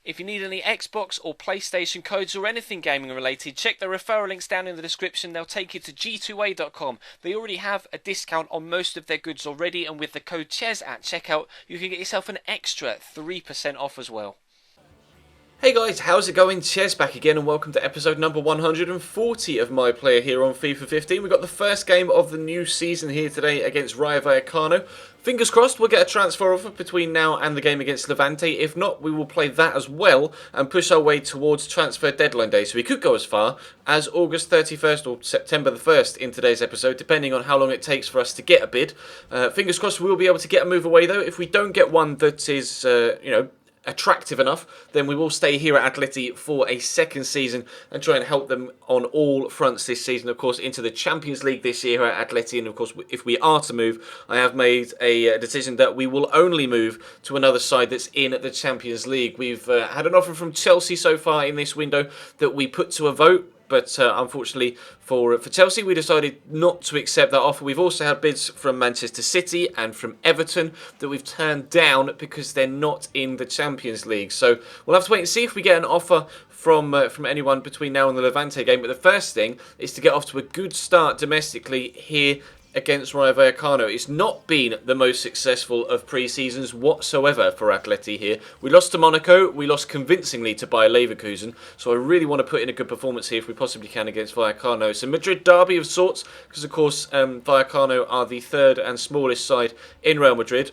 If you need any Xbox or PlayStation codes or anything gaming related, check the referral links down in the description. They'll take you to g2a.com. They already have a discount on most of their goods already, and with the code CHES at checkout, you can get yourself an extra 3% off as well. Hey guys, how's it going? Ches back again and welcome to episode number 140 of My Player here on FIFA 15. We've got the first game of the new season here today against Rayo Vallecano. Fingers crossed we'll get a transfer offer between now and the game against Levante. If not, we will play that as well and push our way towards transfer deadline day. So we could go as far as August 31st or September the 1st in today's episode, depending on how long it takes for us to get a bid. Fingers crossed we'll be able to get a move away though. If we don't get one that is, attractive enough, then we will stay here at Atleti for a second season and try and help them on all fronts this season, of course, into the Champions League this year at Atleti. And of course, if we are to move, I have made a decision that we will only move to another side that's in the Champions League. We've had an offer from Chelsea so far in this window that we put to a vote. But unfortunately for Chelsea, we decided not to accept that offer. We've also had bids from Manchester City and from Everton that we've turned down because they're not in the Champions League. So we'll have to wait and see if we get an offer from anyone between now and the Levante game. But the first thing is to get off to a good start domestically here against Rayo Vallecano. It's not been the most successful of pre-seasons whatsoever for Atleti here. We lost to Monaco, we lost convincingly to Bayer Leverkusen, so I really want to put in a good performance here if we possibly can against Vallecano. It's a Madrid derby of sorts, because of course Vallecano are the third and smallest side in Madrid,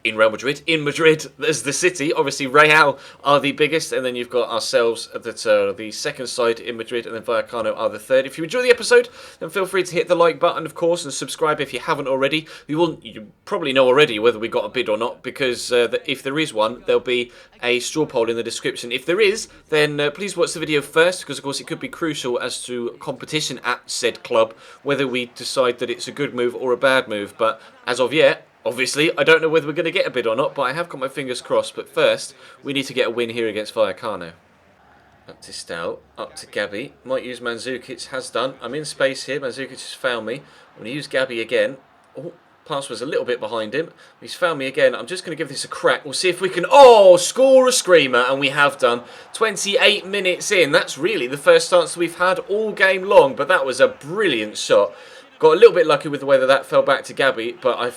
in Madrid, there's the city. Obviously, Real are the biggest, and then you've got ourselves that are the second side in Madrid, and then Vallecano are the third. If you enjoy the episode, then feel free to hit the like button, of course, and subscribe if you haven't already. You probably know already whether we got a bid or not, because if there is one, there'll be a straw poll in the description. If there is, then please watch the video first, because of course it could be crucial as to competition at said club, whether we decide that it's a good move or a bad move. But as of yet, obviously, I don't know whether we're going to get a bid or not, but I have got my fingers crossed. But first, we need to get a win here against Vallecano. Up to Stout, up to Gabby. Might use Mandzukic, has done. I'm in space here. Mandzukic has found me. I'm going to use Gabby again. Oh, pass was a little bit behind him. He's found me again. I'm just going to give this a crack. We'll see if we can, score a screamer. And we have done. 28 minutes in. That's really the first chance we've had all game long. But that was a brilliant shot. Got a little bit lucky with the way that fell back to Gabby, but I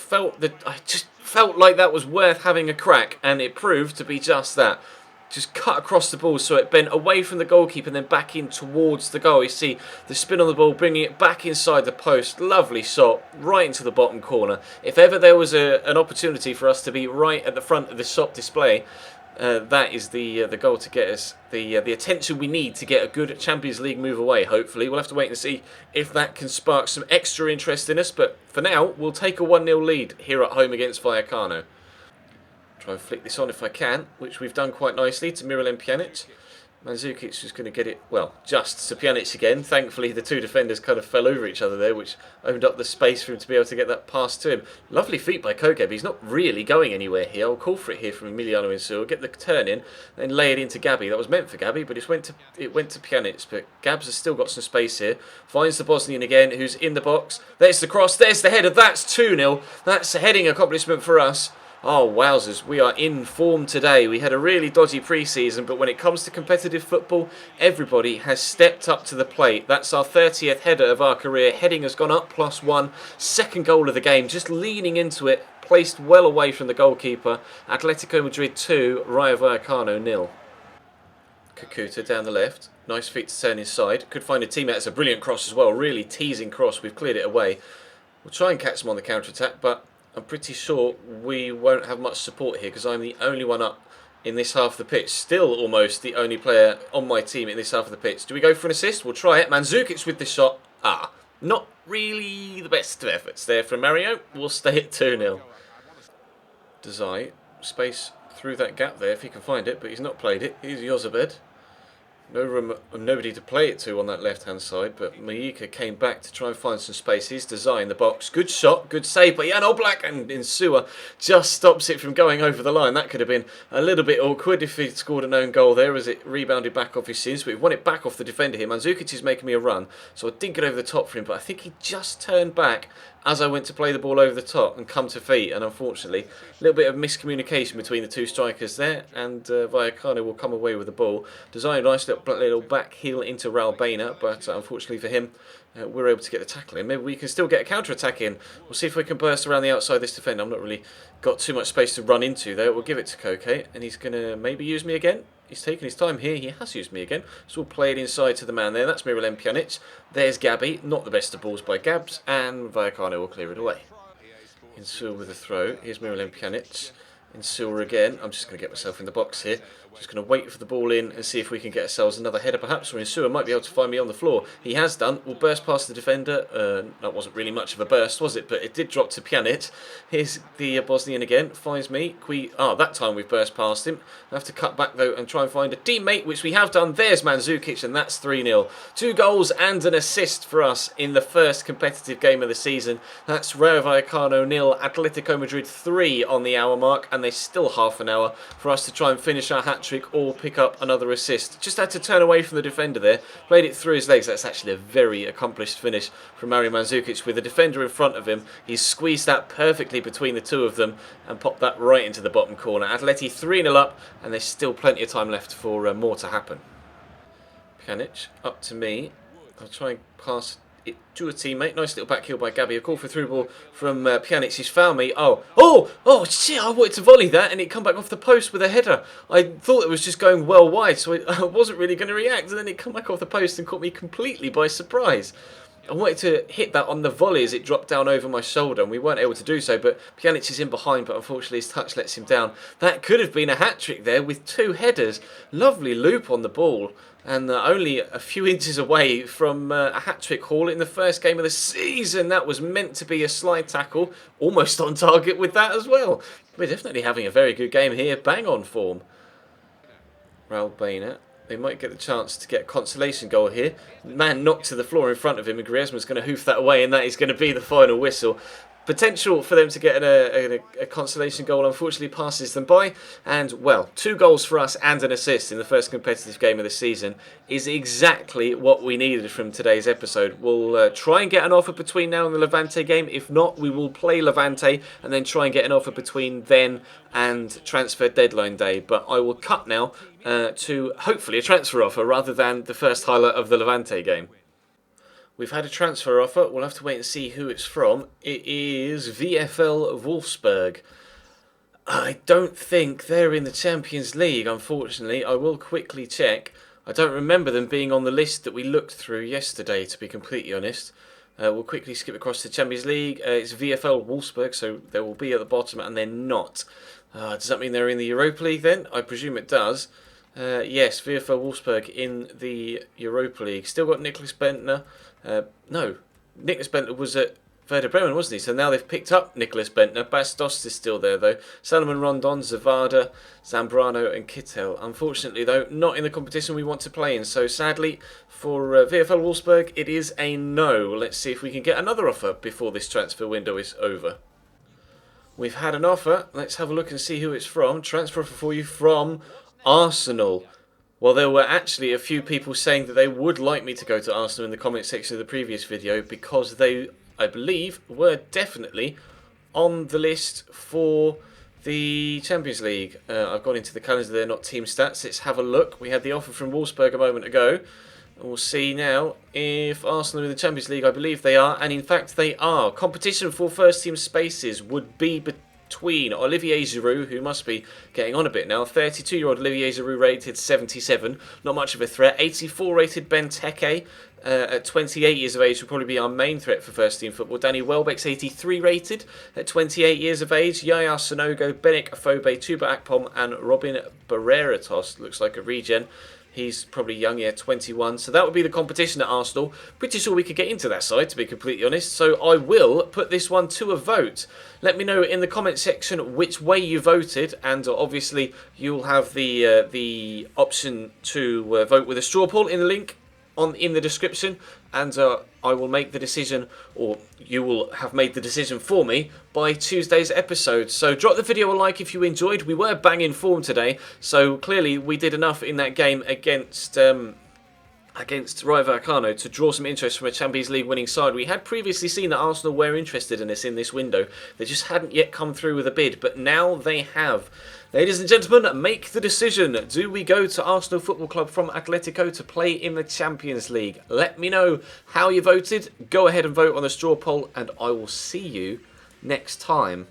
just felt like that was worth having a crack, and it proved to be just that. Just cut across the ball so it bent away from the goalkeeper and then back in towards the goal. You see the spin on the ball, bringing it back inside the post. Lovely shot, right into the bottom corner. If ever there was an opportunity for us to be right at the front of the shop display, that is the goal to get us the attention we need to get a good Champions League move away, hopefully. We'll have to wait and see if that can spark some extra interest in us, but for now, we'll take a 1-0 lead here at home against Vallecano. Try and flick this on if I can, which we've done quite nicely to Miralem Pjanic. Mandzukic is going to get it, well, just to Pjanic again. Thankfully, the two defenders kind of fell over each other there, which opened up the space for him to be able to get that pass to him. Lovely feet by Kogeb. He's not really going anywhere here. I'll call for it here from Emiliano Insua. Get the turn in, then lay it into Gabby. That was meant for Gabby, but it went to Pjanic. But Gabs has still got some space here. Finds the Bosnian again, who's in the box. There's the cross. There's the header. That's 2-0. That's a heading accomplishment for us. Oh, wowzers, we are in form today. We had a really dodgy pre-season, but when it comes to competitive football, everybody has stepped up to the plate. That's our 30th header of our career. Heading has gone up, +1. Second goal of the game, just leaning into it, placed well away from the goalkeeper. Atletico Madrid 2, Rayo Vallecano 0. Kakuta down the left. Nice feet to turn inside. Could find a teammate. It's a brilliant cross as well. Really teasing cross. We've cleared it away. We'll try and catch them on the counter-attack, but I'm pretty sure we won't have much support here because I'm the only one up in this half of the pitch. Still almost the only player on my team in this half of the pitch. Do we go for an assist? We'll try it. Mandzukic with the shot. Not really the best of efforts there from Mario. We'll stay at 2-0. Desai, space through that gap there if he can find it, but he's not played it. Here's Yozabed. No room, nobody to play it to on that left-hand side, but Mayika came back to try and find some space. He's Desai in the box. Good shot, good save, but Jan Oblak and Insua just stops it from going over the line. That could have been a little bit awkward if he'd scored an own goal there as it rebounded back off his sins, but we've won it back off the defender here. Mandzukic is making me a run, so I did get over the top for him, but I think he just turned back as I went to play the ball over the top and come to feet, and unfortunately a little bit of miscommunication between the two strikers there, and Vallecano will come away with the ball. Designed a nice little back heel into Raul Baena, but unfortunately for him, we're able to get the tackle in. Maybe we can still get a counter-attack in. We'll see if we can burst around the outside of this defender. I'm not really got too much space to run into there. We'll give it to Koke, and he's going to maybe use me again. He's taking his time here. He has used me again. So we'll play it inside to the man there. That's Miralem Pjanic. There's Gabby. Not the best of balls by Gabs. And Vallecano will clear it away. Insul with a throw. Here's Miralem Pjanic. Insul again. I'm just going to get myself in the box here. Just going to wait for the ball in and see if we can get ourselves another header perhaps. Or Insul might be able to find me on the floor. He has done. We'll burst past the defender. That wasn't really much of a burst, was it? But it did drop to Pjanic. Here's the Bosnian again. Finds me. That time we've burst past him. I have to cut back though and try and find a teammate, which we have done. There's Mandzukic, and that's 3-0. 2 goals and an assist for us in the first competitive game of the season. That's Rayo Vallecano 0, Atletico Madrid 3 on the hour mark, and there's still half an hour for us to try and finish our hat-trick or pick up another assist. Just had to turn away from the defender there. Played it through his legs. That's actually a very accomplished finish from Mario Mandzukic with the defender in front of him. He's squeezed that perfectly between the two of them and popped that right into the bottom corner. Atleti 3-0 up, and there's still plenty of time left for more to happen. Pjanic up to me. I'll try and pass it to a teammate. Nice little back heel by Gabby. A call for through ball from Pjanic. He's found me. Oh shit, I wanted to volley that and it come back off the post with a header. I thought it was just going well wide, so I wasn't really going to react, and then it come back off the post and caught me completely by surprise. I wanted to hit that on the volley as it dropped down over my shoulder, and we weren't able to do so, but Pjanic is in behind, but unfortunately his touch lets him down. That could have been a hat-trick there with 2 headers. Lovely loop on the ball, and only a few inches away from a hat-trick haul in the first game of the season. That was meant to be a slide tackle, almost on target with that as well. We're definitely having a very good game here, bang on form. Raul Baena. They might get the chance to get a consolation goal here. Man knocked to the floor in front of him, and Griezmann's going to hoof that away, and that is going to be the final whistle. Potential for them to get a consolation goal unfortunately passes them by, and well, 2 goals for us and an assist in the first competitive game of the season is exactly what we needed from today's episode. We'll try and get an offer between now and the Levante game. If not, we will play Levante and then try and get an offer between then and transfer deadline day. But I will cut now to hopefully a transfer offer rather than the first highlight of the Levante game. We've had a transfer offer. We'll have to wait and see who it's from. It is VfL Wolfsburg. I don't think they're in the Champions League, unfortunately. I will quickly check. I don't remember them being on the list that we looked through yesterday, to be completely honest. We'll quickly skip across to the Champions League. It's VfL Wolfsburg, so they will be at the bottom, and they're not. Does that mean they're in the Europa League then? I presume it does. Yes, VfL Wolfsburg in the Europa League. Still got Nicholas Bentner. No, Nicholas Bentner was at Werder Bremen, wasn't he? So now they've picked up Nicholas Bentner. Bastos is still there, though. Salomon Rondon, Zavada, Zambrano and Kittel. Unfortunately, though, not in the competition we want to play in. So sadly, for VfL Wolfsburg, it is a no. Let's see if we can get another offer before this transfer window is over. We've had an offer. Let's have a look and see who it's from. Transfer offer for you from Arsenal. Well, there were actually a few people saying that they would like me to go to Arsenal in the comment section of the previous video because they, I believe, were definitely on the list for the Champions League. I've gone into the calendar there, not team stats. Let's have a look. We had the offer from Wolfsburg a moment ago. And we'll see now if Arsenal are in the Champions League. I believe they are, and in fact they are. Competition for first team spaces would be between Olivier Giroud, who must be getting on a bit now, 32-year-old Olivier Giroud rated 77, not much of a threat. 84 rated Benteke at 28 years of age will probably be our main threat for first team football. Danny Welbeck's 83 rated at 28 years of age. Yaya Sanogo, Benik Afobe, Tuba Akpom and Robin Barreratos, looks like a regen. He's probably young, yeah, 21. So that would be the competition at Arsenal. Pretty sure we could get into that side, to be completely honest. So I will put this one to a vote. Let me know in the comment section which way you voted. And obviously, you'll have the option to vote with a straw poll in the link in the description. And I will make the decision, or you will have made the decision for me by Tuesday's episode. So drop the video a like if you enjoyed. We were banging form today, so clearly we did enough in that game against against Rayo Vallecano to draw some interest from a Champions League winning side. We had previously seen that Arsenal were interested in this window. They just hadn't yet come through with a bid, but now they have. Ladies and gentlemen, make the decision. Do we go to Arsenal Football Club from Atletico to play in the Champions League? Let me know how you voted. Go ahead and vote on the straw poll, and I will see you next time.